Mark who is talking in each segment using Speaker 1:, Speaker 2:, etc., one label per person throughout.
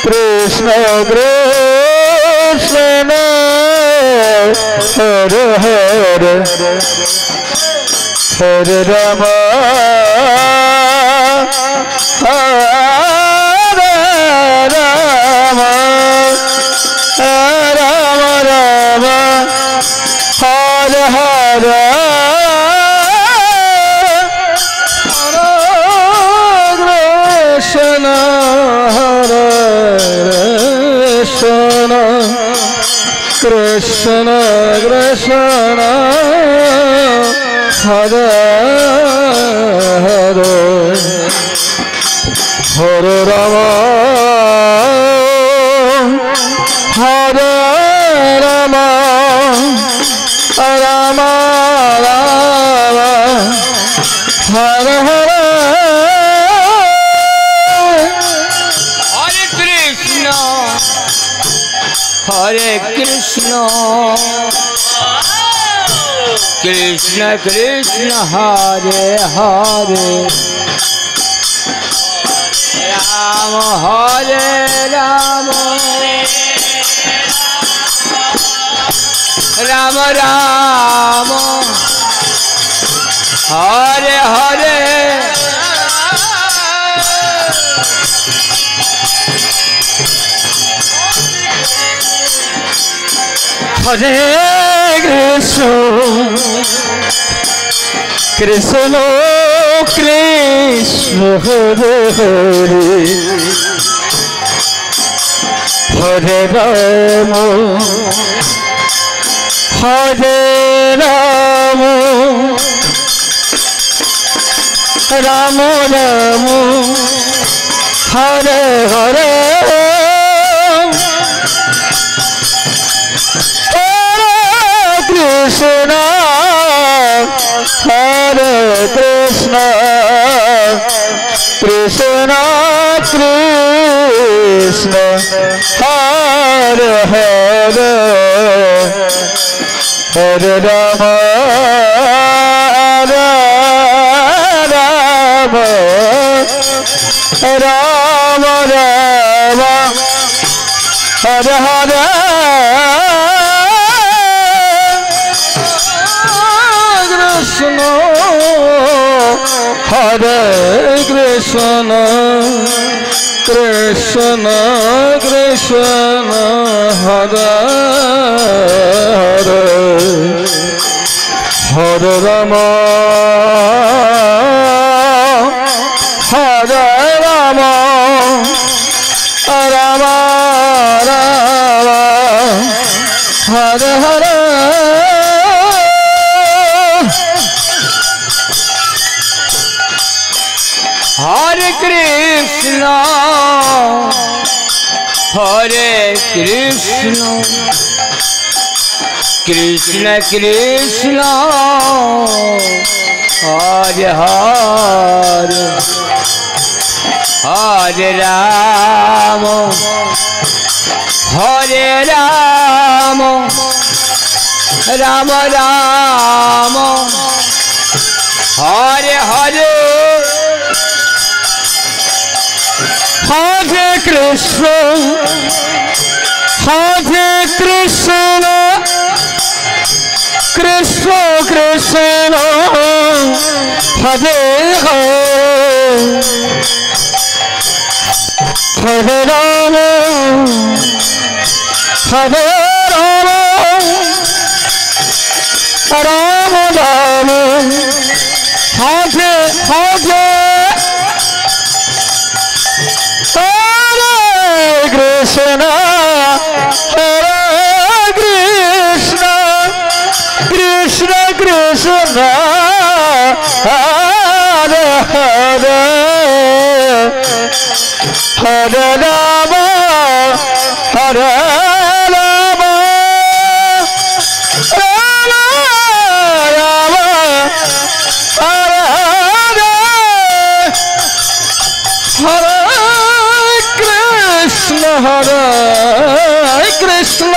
Speaker 1: Krishna Krishna Hare Hare Hare Ram Hare Ram Ram Ram Hare Hare Krishna Krishna Krishna Hare Hare Hare Ram Hare Ram Ram Ram Hare Hare
Speaker 2: Hare Krishna Krishna Krishna Hare Hare Ram Hare Ram Ram Ram Hare Hare
Speaker 1: Hare Krishna Krishna Krishna Hare Hare Ram Hare Ram Ram Ram Hare Hare Krishna Hare Krishna Krishna Krishna Hare Hare Hare Ram Ram Ram Ram Hare Hare Krishna Hare Krishna Krishna Krishna Hare Hare Hare Ram Hare Ram Ram Ram Hare Hare
Speaker 2: Hare Krishna Krishna Krishna Hare Hare Hare Ram Ram Ram Hare Hare
Speaker 1: Hare Krishna Krishna Krishna Hare Hare Ram Ram Ram Hare Hare Krishna Krishna Krishna Hare Hare Hare Ram Hare Ram Ram Ram Hare Hare Hare Krishna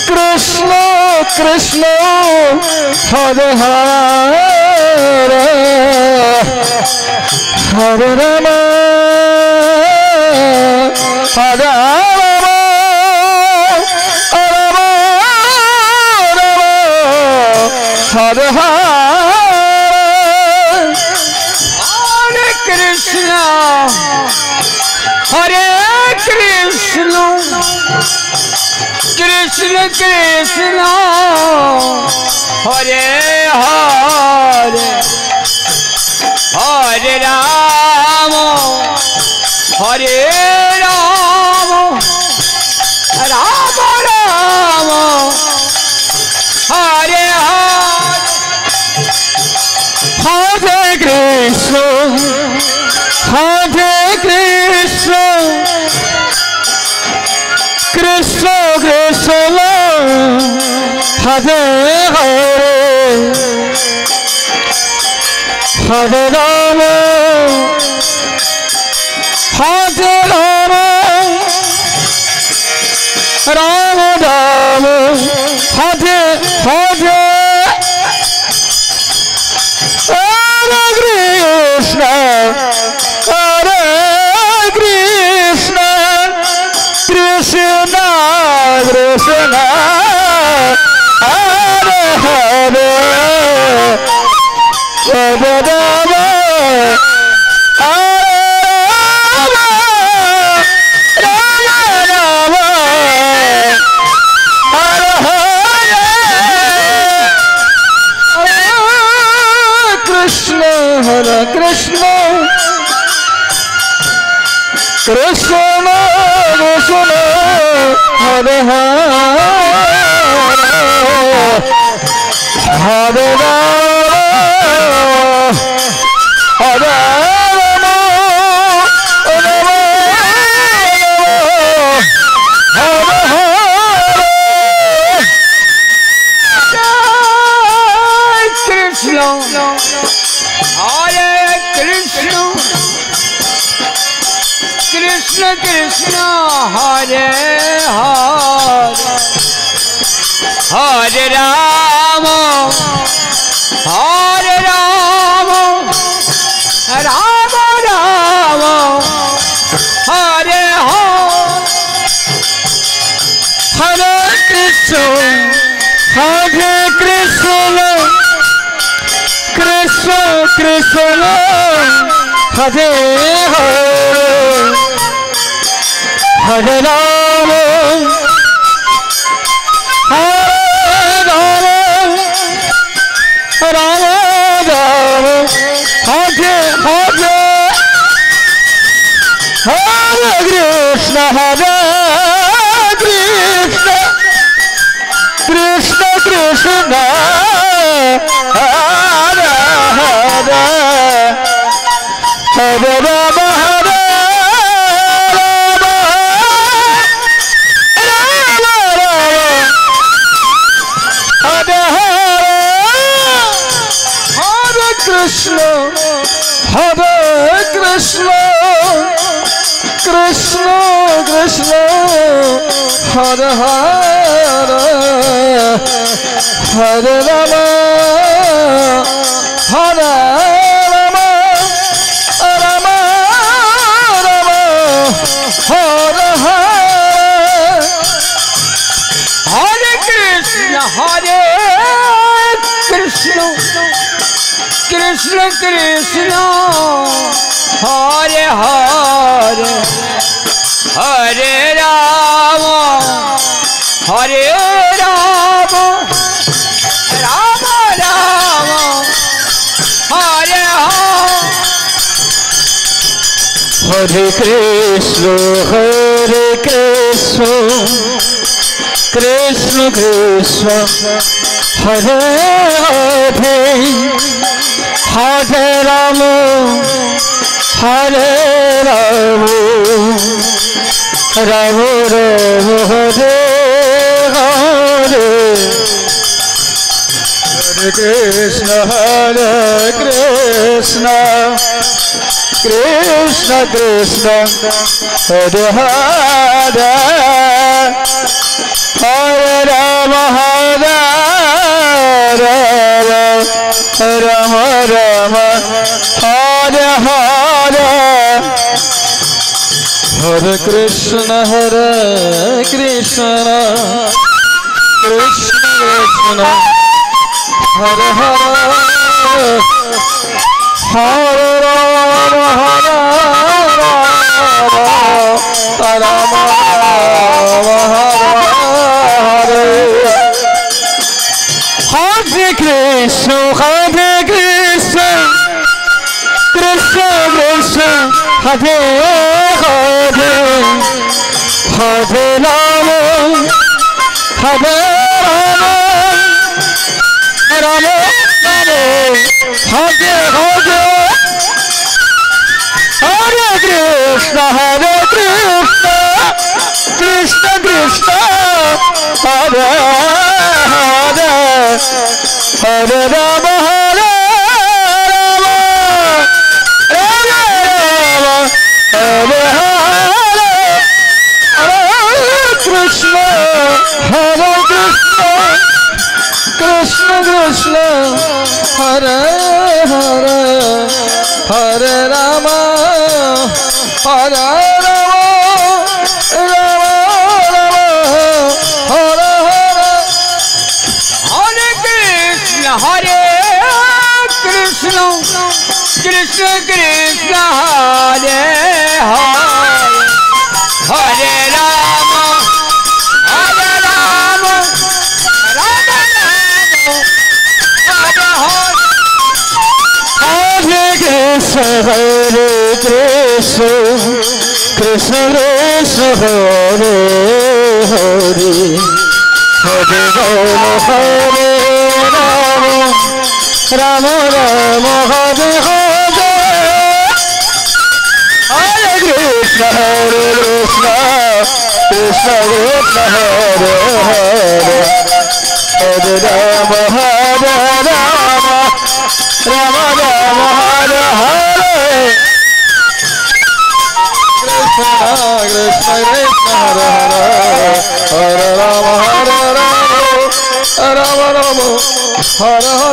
Speaker 1: Krishna Krishna Hare Hare Hare Ram Hare Hare
Speaker 2: Hare Krishna Krishna Krishna Hare Hare Hare Rama Hare Rama Rama Rama Hare Hare
Speaker 1: Krishna Krishna Krishna Hare Hare Hare Rama Hare Rama Rama Rama Hare Hare Hare Krishna Krishna Krishna Hare Hare Hare Rama Hare Krishna Krishna Krishna Hare Hare Hare Rama Hare Rama Hare
Speaker 2: Krishna Hare Krishna Krishna Krishna Hare Hare Hare Rama Hare Rama Rama Rama Hare Hare
Speaker 1: Hare Krishna Krishna Krishna Hare Hare Hare Rama Hare Rama Rama Rama Hare Hare Hare Krishna Krishna Krishna Hare Hare Hare Rama Hare Rama Rama Rama Hare Hare Krishna Krishna Krishna Hare Hare Hare Rama Hare Rama Rama Rama Hare
Speaker 2: Hare Krishna Krishna Krishna Hare Hare Hare Rama Hare Rama Rama Rama Hare
Speaker 1: Hare Krishna Krishna Krishna Hare Hare Hare Rama Hare Rama Rama Rama Hare Hare Hare Krishna Krishna Krishna Hare Hare Hare Rama Hare Rama Rama Rama Hare Hare Hare Krishna Krishna Krishna Hare Hare Hare Rama Rama Hare Hare Krishna Krishna Krishna Hare Hare Hare Rama Hare Rama Rama Rama Hare Hare Hare Krishna Krishna Krishna Hare Hare Hare Rama Hare Rama Rama Rama Hare Hare Hare Krishna Krishna Krishna Hare Hare Hare Rama Hare Rama Rama Rama Hare Hare
Speaker 2: Hare Krishna Krishna Krishna Hare Hare Hare Rama Hare Rama Rama Rama Hare Hare
Speaker 1: Hare Krishna Krishna Krishna Hare Hare Hare Rama Hare Rama Rama Rama Hare Hare Hare Krishna Krishna Krishna Hare Hare Hare Rama Hare Rama Rama Rama Hare Hare Krishna Krishna Krishna Hare Hare Hare Rama Hare Rama Rama Rama Hare Hare